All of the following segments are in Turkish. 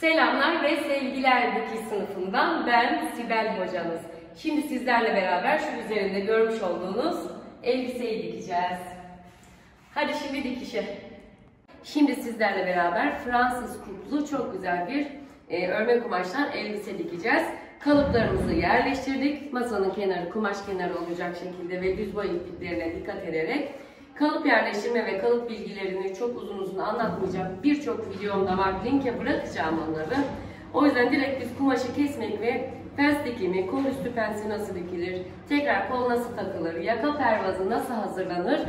Selamlar ve sevgiler dikiş sınıfından ben Sibel hocanız. Şimdi sizlerle beraber şu üzerinde görmüş olduğunuz elbiseyi dikeceğiz. Hadi şimdi dikişe. Şimdi sizlerle beraber Fransız kuplu çok güzel bir örme kumaştan elbise dikeceğiz. Kalıplarımızı yerleştirdik. Masanın kenarı kumaş kenarı olacak şekilde ve düz boy ipliklerine dikkat ederek kalıp yerleştirme ve kalıp bilgilerini çok uzun anlatmayacağım. Birçok videomda var. Linke bırakacağım onları. O yüzden direkt biz kumaşı kesmek ve pens dikimi, kol üstü pensi nasıl dikilir, tekrar kol nasıl takılır, yaka pervazı nasıl hazırlanır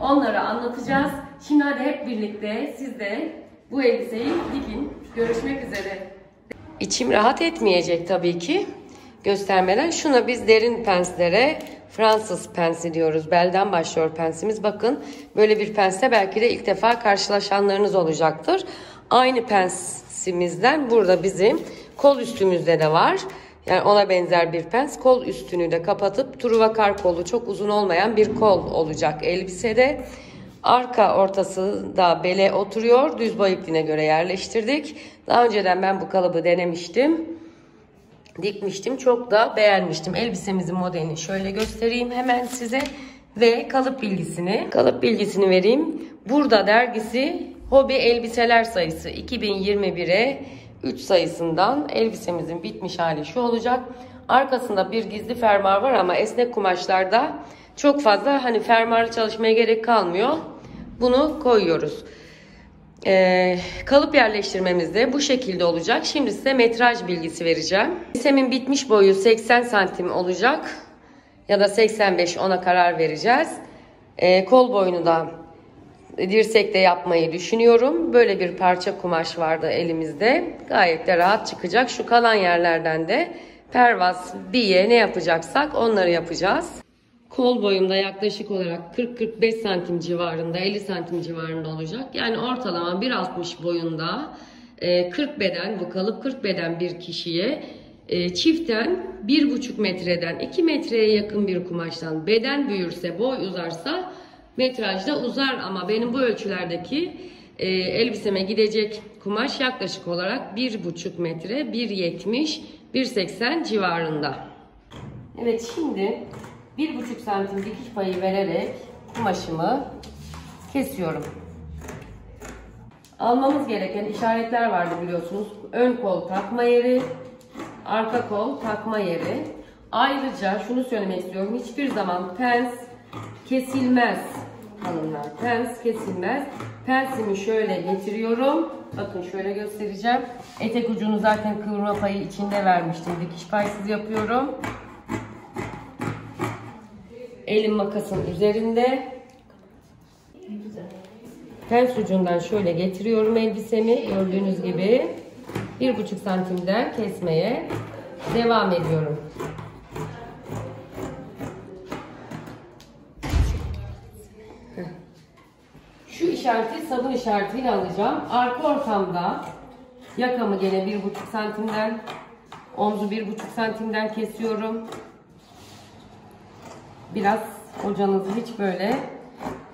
onları anlatacağız. Şimdi hadi hep birlikte siz de bu elbiseyi dikin. Görüşmek üzere. İçim rahat etmeyecek tabii ki göstermeden. Şuna biz derin penslere Fransız pensi diyoruz. Belden başlıyor pensimiz. Bakın böyle bir pensle belki de ilk defa karşılaşanlarınız olacaktır. Aynı pensimizden burada bizim kol üstümüzde de var. Yani ona benzer bir pens. Kol üstünü de kapatıp truvakar kolu çok uzun olmayan bir kol olacak elbisede. Arka ortası da bele oturuyor. Düz boy ipliğine göre yerleştirdik. Daha önceden ben bu kalıbı denemiştim. Dikmiştim. Çok da beğenmiştim. Elbisemizin modelini şöyle göstereyim hemen size. Ve kalıp bilgisini vereyim. Burada dergisi Hobi Elbiseler sayısı 2021'e 3 sayısından elbisemizin bitmiş hali şu olacak. Arkasında bir gizli fermuar var ama esnek kumaşlarda çok fazla hani fermuarlı çalışmaya gerek kalmıyor. Bunu koyuyoruz. Kalıp yerleştirmemiz de bu şekilde olacak. Şimdi size metraj bilgisi vereceğim. Elbisemin bitmiş boyu 80 santim olacak. Ya da 85, ona karar vereceğiz. Kol boyunu da dirsekte yapmayı düşünüyorum. Böyle bir parça kumaş vardı elimizde. Gayet de rahat çıkacak. Şu kalan yerlerden de pervaz, biye ne yapacaksak onları yapacağız. Kol boyumda yaklaşık olarak 40-45 santim civarında, 50 santim civarında olacak. Yani ortalama 1.60 boyunda 40 beden, bu kalıp 40 beden bir kişiye çiften 1,5 metreden 2 metreye yakın bir kumaştan beden büyürse, boy uzarsa metrajda uzar ama benim bu ölçülerdeki elbiseme gidecek kumaş yaklaşık olarak 1,5 metre, 1,70, 1,80 civarında. Evet, şimdi 1,5 santim dikiş payı vererek kumaşımı kesiyorum. Almamız gereken işaretler vardı biliyorsunuz. Ön kol takma yeri, arka kol takma yeri. Ayrıca şunu söylemek istiyorum. Hiçbir zaman pens kesilmez hanımlar. Pens kesilmez. Pensimi şöyle getiriyorum. Bakın şöyle göstereceğim. Etek ucunu zaten kıvırma payı içinde vermiştim. Dikiş paysız yapıyorum. Elim makasın üzerinde. Pens ucundan şöyle getiriyorum elbisemi. Gördüğünüz gibi 1,5 santimden kesmeye devam ediyorum. Şu işareti sabun işaretiyle alacağım. Arka ortamda yakamı gene 1,5 santimden, omzu 1,5 santimden kesiyorum. Biraz hocanızı hiç böyle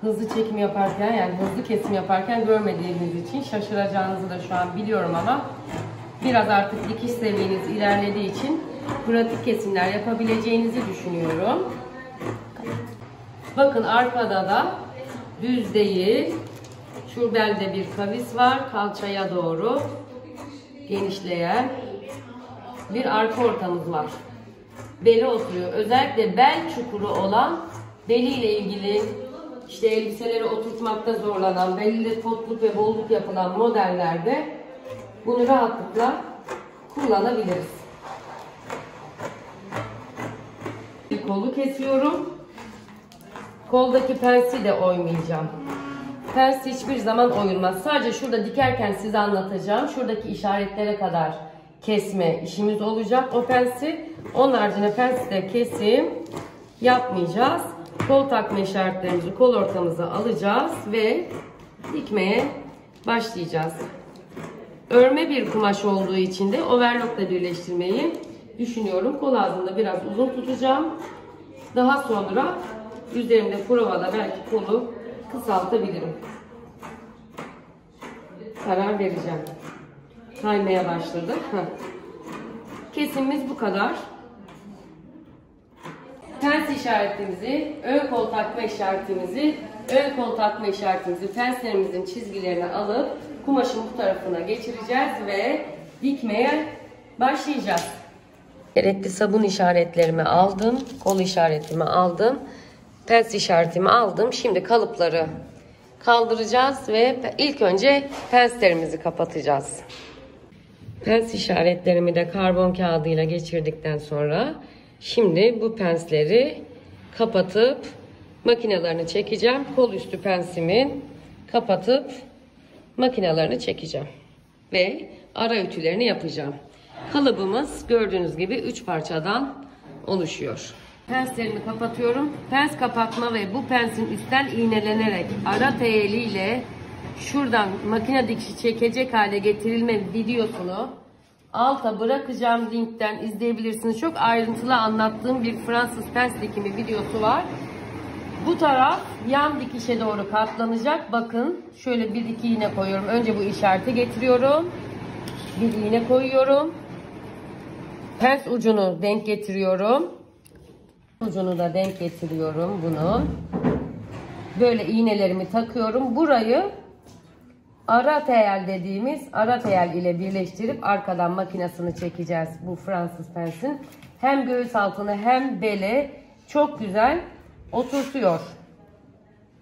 hızlı çekim yaparken, yani hızlı kesim yaparken görmediğiniz için şaşıracağınızı da şu an biliyorum ama biraz artık dikiş seviyeniz ilerlediği için pratik kesimler yapabileceğinizi düşünüyorum. Bakın arkada da düz değil, şu belde bir kavis var, kalçaya doğru genişleyen bir arka ortamız var. Beli oturuyor. Özellikle bel çukuru olan, beliyle ilgili işte elbiseleri oturtmakta zorlanan, belinde kotluk ve bolluk yapılan modellerde bunu rahatlıkla kullanabiliriz. Kolu kesiyorum. Koldaki pensi de oymayacağım. Pens hiçbir zaman oyulmaz. Sadece şurada dikerken size anlatacağım. Şuradaki işaretlere kadar kesme işimiz olacak o pensi. Onun haricinde penste kesim yapmayacağız. Kol takma işaretlerimizi kol ortamıza alacağız ve dikmeye başlayacağız. Örme bir kumaş olduğu için de overlockla birleştirmeyi düşünüyorum. Kol ağzında biraz uzun tutacağım. Daha sonra üzerimde provada belki kolu kısaltabilirim. Karar vereceğim. saymaya başladım. Kesimimiz bu kadar. Pens işaretimizi, ön kol takma işaretimizi, penslerimizin çizgilerini alıp kumaşın bu tarafına geçireceğiz ve dikmeye başlayacağız. Gerekli sabun işaretlerimi aldım, kol işaretimi aldım, pens işaretimi aldım. Şimdi kalıpları kaldıracağız ve ilk önce penslerimizi kapatacağız. Pens işaretlerimi de karbon kağıdıyla geçirdikten sonra şimdi bu pensleri kapatıp makinalarını çekeceğim. Kol üstü pensimin kapatıp makinalarını çekeceğim ve ara ütülerini yapacağım. Kalıbımız gördüğünüz gibi 3 parçadan oluşuyor. Penslerimi kapatıyorum. Pens kapatma ve bu pensin üstten iğnelenerek ara teyeliyle şuradan makine dikişi çekecek hale getirilme videosunu alta bırakacağım, linkten izleyebilirsiniz. Çok ayrıntılı anlattığım bir Fransız pens dikimi videosu var. Bu taraf yan dikişe doğru katlanacak. Bakın şöyle bir iki iğne koyuyorum. Önce bu işareti getiriyorum. Bir iğne koyuyorum. Pens ucunu denk getiriyorum. Ucunu da denk getiriyorum bunu. Böyle iğnelerimi takıyorum. Burayı ara teyel dediğimiz ara teyel ile birleştirip arkadan makinesini çekeceğiz bu Fransız pensin. Hem göğüs altını hem bele çok güzel oturtuyor.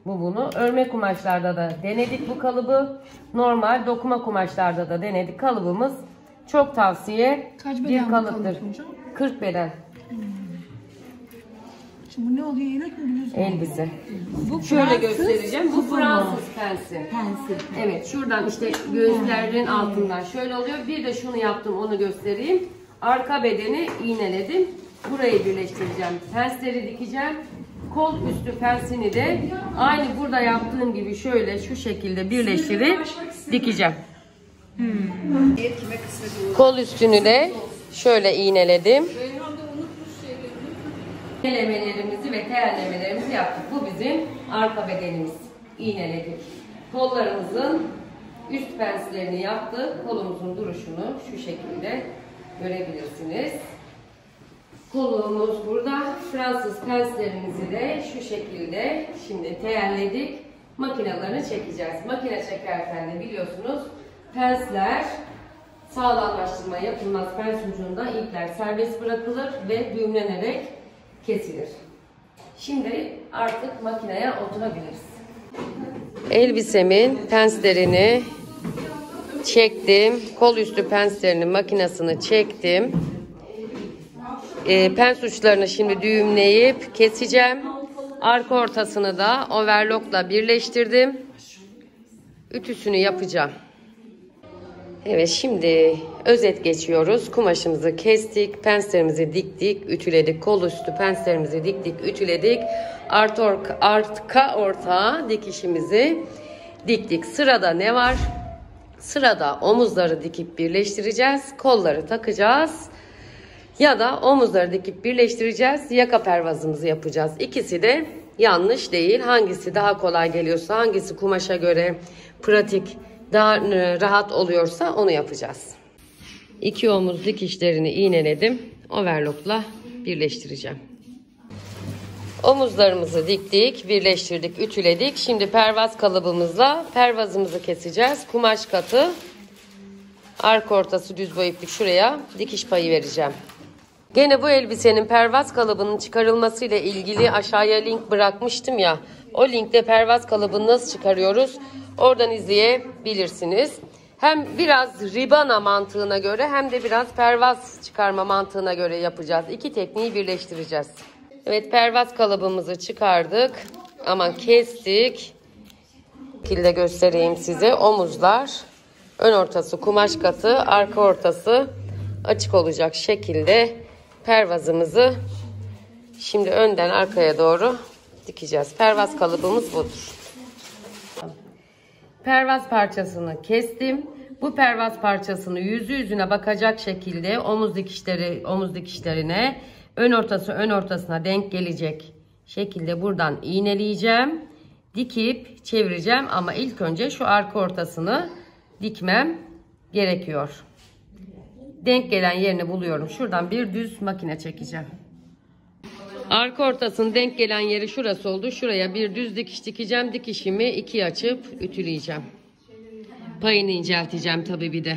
Bunu örme kumaşlarda da denedik bu kalıbı. Normal dokuma kumaşlarda da denedik. Kalıbımız çok tavsiye bir kalıptır. 40 beden. Şimdi bu ne oluyor? Yelek mi biliyorsun? Elbise. Bu şöyle göstereceğim. Bu Fransız pensi. Pensi. Evet, şuradan işte göğüslerin altından şöyle oluyor. Bir de şunu yaptım, onu göstereyim. Arka bedeni iğneledim. Burayı birleştireceğim. Pensleri dikeceğim. Kol üstü pensini de aynı burada yaptığım gibi şöyle şu şekilde birleştirip dikeceğim. Kol üstünü de şöyle iğneledim. İğnelemelerimizi ve terlemelerimizi yaptık. Bu bizim arka bedenimiz. İğneledik. Kollarımızın üst penslerini yaptık. Kolumuzun duruşunu şu şekilde görebilirsiniz. Kolumuz burada. Fransız penslerimizi de şu şekilde şimdi terledik. Makinalarını çekeceğiz. Makine çekerken de biliyorsunuz pensler sağlamlaştırma yapılmaz. Pens ucunda ipler serbest bırakılır ve düğümlenerek kesilir. Şimdi artık makineye oturabiliriz. Elbisemin penslerini çektim. Kol üstü penslerinin makinesini çektim. Pens uçlarını şimdi düğümleyip keseceğim. Arka ortasını da overlockla birleştirdim. Ütüsünü yapacağım. Evet, şimdi özet geçiyoruz. Kumaşımızı kestik, penslerimizi diktik, ütüledik. Kol üstü penslerimizi diktik, ütüledik. Arka orta dikişimizi diktik. Sırada ne var? Sırada omuzları dikip birleştireceğiz. Kolları takacağız. Ya da omuzları dikip birleştireceğiz. Yaka pervazımızı yapacağız. İkisi de yanlış değil. Hangisi daha kolay geliyorsa, hangisi kumaşa göre pratik, daha rahat oluyorsa onu yapacağız. İki omuz dikişlerini iğneledim. Overlockla birleştireceğim. Omuzlarımızı diktik, birleştirdik, ütüledik. Şimdi pervaz kalıbımızla pervazımızı keseceğiz. Kumaş katı, arka ortası düz boy iplik, şuraya dikiş payı vereceğim. Gene bu elbisenin pervaz kalıbının çıkarılması ile ilgili aşağıya link bırakmıştım ya. O linkte pervaz kalıbını nasıl çıkarıyoruz? Oradan izleyebilirsiniz. Hem biraz ribana mantığına göre hem de biraz pervaz çıkarma mantığına göre yapacağız. İki tekniği birleştireceğiz. Evet, pervaz kalıbımızı çıkardık. Ama kestik. Bu şekilde göstereyim size. Omuzlar, ön ortası kumaş katı, arka ortası açık olacak şekilde pervazımızı şimdi önden arkaya doğru dikeceğiz. Pervaz kalıbımız budur. Pervaz parçasını kestim. Bu pervaz parçasını yüzü yüzüne bakacak şekilde omuz dikişlerine ön ortasına denk gelecek şekilde buradan iğneleyeceğim. Dikip çevireceğim ama ilk önce şu arka ortasını dikmem gerekiyor. denk gelen yerini buluyorum. Şuradan bir düz makine çekeceğim. Arka ortasının denk gelen yeri şurası oldu. Şuraya bir düz dikiş dikeceğim. Dikişimi ikiye açıp ütüleyeceğim. Payını incelteceğim tabii bir de.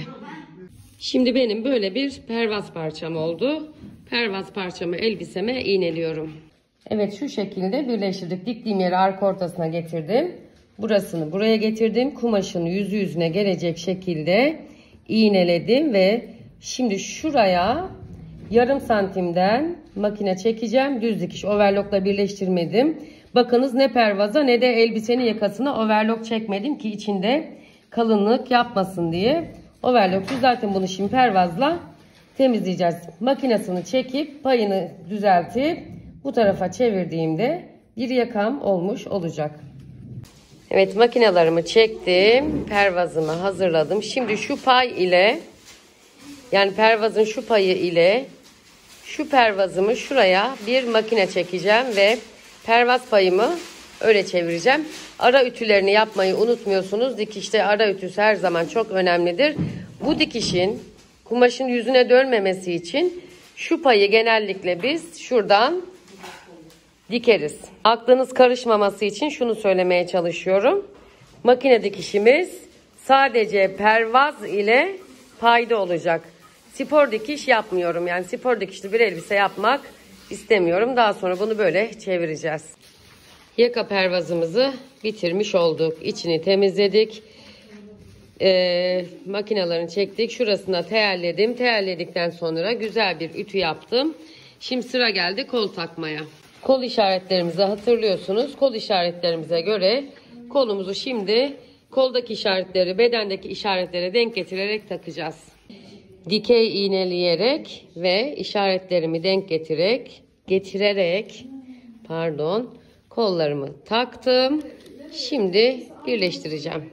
Şimdi benim böyle bir pervaz parçam oldu. Pervaz parçamı elbiseme iğneliyorum. Evet, şu şekilde birleştirdik. Diktiğim yeri arka ortasına getirdim. Burasını buraya getirdim. Kumaşın yüzü yüzüne gelecek şekilde iğneledim ve şimdi şuraya yarım santimden makine çekeceğim. Düz dikiş, overlockla birleştirmedim. Bakınız, ne pervaza ne de elbisenin yakasına overlock çekmedim ki içinde kalınlık yapmasın diye. Overlocksuz zaten bunu şimdi pervazla temizleyeceğiz. Makinesini çekip payını düzeltip bu tarafa çevirdiğimde bir yakam olmuş olacak. Evet, makinelerimi çektim. Pervazımı hazırladım. Şimdi şu pay ile, yani pervazın şu payı ile şu pervazımı şuraya bir makine çekeceğim ve pervaz payımı öyle çevireceğim. Ara ütülerini yapmayı unutmuyorsunuz. Dikişte ara ütüsü her zaman çok önemlidir. Bu dikişin kumaşın yüzüne dönmemesi için şu payı genellikle biz şuradan dikeriz. Aklınız karışmaması için şunu söylemeye çalışıyorum. Makine dikişimiz sadece pervaz ile payda olacak. Spor dikiş yapmıyorum. Yani spor dikişli bir elbise yapmak istemiyorum. Daha sonra bunu böyle çevireceğiz. Yaka pervazımızı bitirmiş olduk. İçini temizledik. Makinelerini çektik. Şurasına teyelledim. Teyelledikten sonra güzel bir ütü yaptım. Şimdi sıra geldi kol takmaya. Kol işaretlerimizi hatırlıyorsunuz. Kol işaretlerimize göre kolumuzu şimdi koldaki işaretleri bedendeki işaretlere denk getirerek takacağız. Dikey iğneleyerek ve işaretlerimi denk getirerek kollarımı taktım. Şimdi birleştireceğim.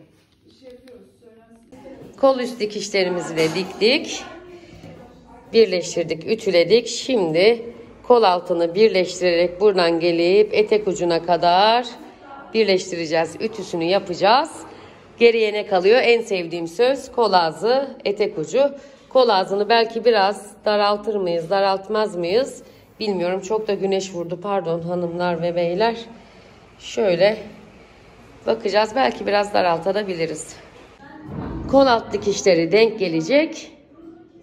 Kol üst dikişlerimizi de diktik. Birleştirdik, ütüledik. Şimdi kol altını birleştirerek buradan gelip etek ucuna kadar birleştireceğiz. Ütüsünü yapacağız. Geriye ne kalıyor? En sevdiğim söz kol ağzı, etek ucu. Kol ağzını belki biraz daraltır mıyız, daraltmaz mıyız? Bilmiyorum. Çok da güneş vurdu. Pardon hanımlar ve beyler. Şöyle bakacağız. Belki biraz daraltabiliriz. Kol alt dikişleri denk gelecek.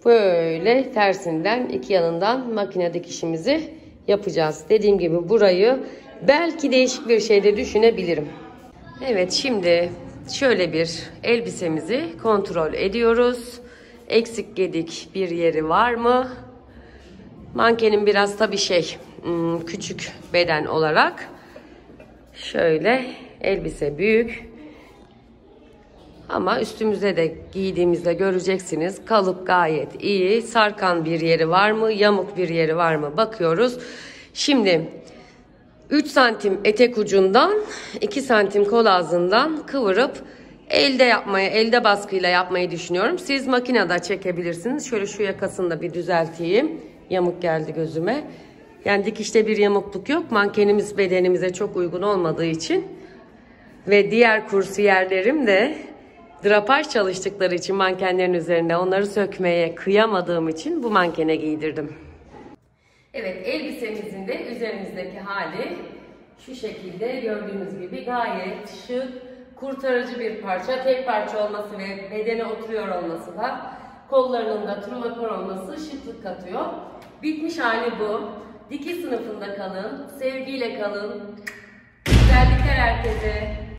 Böyle tersinden iki yanından makine dikişimizi yapacağız. Dediğim gibi burayı belki değişik bir şeyde düşünebilirim. Evet, şimdi şöyle bir elbisemizi kontrol ediyoruz. Eksik gedik bir yeri var mı? Mankenin biraz tabii küçük beden olarak. Şöyle elbise büyük. Ama üstümüze de giydiğimizde göreceksiniz. Kalıp gayet iyi. Sarkan bir yeri var mı? Yamuk bir yeri var mı? Bakıyoruz. Şimdi 3 santim etek ucundan 2 santim kol ağzından kıvırıp elde baskıyla yapmayı düşünüyorum. Siz makinede çekebilirsiniz. Şöyle şu yakasını da bir düzelteyim. Yamuk geldi gözüme. Yani dikişte bir yamukluk yok. Mankenimiz bedenimize çok uygun olmadığı için ve diğer kursiyerlerim de drapaj çalıştıkları için mankenlerin üzerinde onları sökmeye kıyamadığım için bu mankene giydirdim. Evet, elbisemizin de üzerimizdeki hali şu şekilde gördüğünüz gibi gayet şık, kurtarıcı bir parça. Tek parça olması ve bedene oturuyor olması da kollarının da trumakor olması şıklık katıyor. Bitmiş hali bu. Dikiş sınıfında kalın, sevgiyle kalın. Güzellikler herkese.